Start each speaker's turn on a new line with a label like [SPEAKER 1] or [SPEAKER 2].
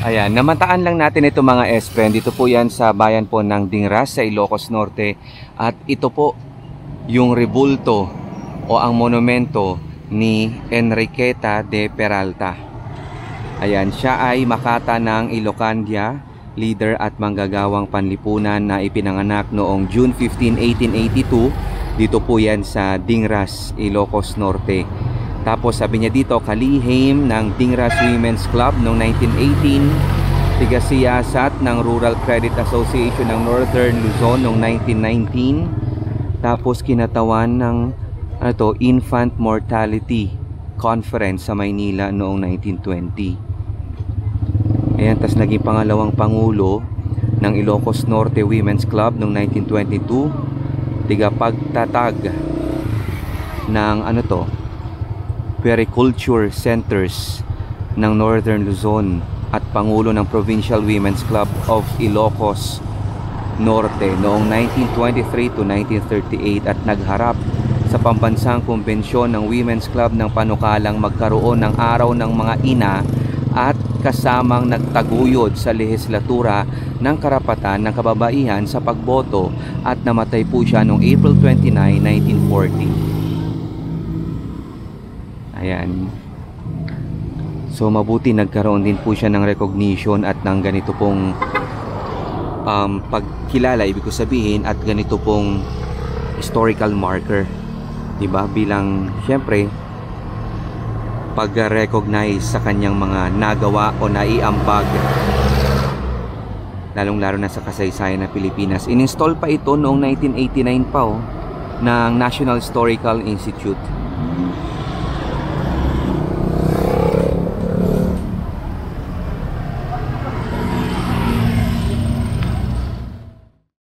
[SPEAKER 1] Ayan, namataan lang natin ito mga S-Friend. Dito po yan sa bayan po ng Dingras sa Ilocos Norte. At ito po yung rebulto o ang monumento ni Enriqueta de Peralta. Ayan, siya ay makata ng Ilocandia, leader at manggagawang panlipunan na ipinanganak noong June 15, 1882. Dito po yan sa Dingras, Ilocos Norte. Tapos sabi niya dito, kalihim ng Dingras Women's Club noong 1918, tigasiyasat ng Rural Credit Association ng Northern Luzon noong 1919, tapos kinatawan ng Infant Mortality Conference sa Maynila noong 1920. Ayan, tas naging pangalawang pangulo ng Ilocos Norte Women's Club noong 1922, tigapagtatag ng Periculture Centers ng Northern Luzon at pangulo ng Provincial Women's Club of Ilocos Norte noong 1923 to 1938 at nagharap sa pambansang kumbensyon ng Women's Club ng panukalang magkaroon ng araw ng mga ina at kasamang nagtaguyod sa lehislatura ng karapatan ng kababaihan sa pagboto at namatay po siya noong April 29, 1940. Ayan. So mabuti nagkaroon din po siya ng recognition at ng ganito pong pagkilala, ibig ko sabihin, at ganito pong historical marker, 'di ba? Bilang syempre pag-recognize sa kanyang mga nagawa o naiambag, lalong-lalo na sa kasaysayan ng Pilipinas. In-install pa ito noong 1989 pa ng National Historical Institute.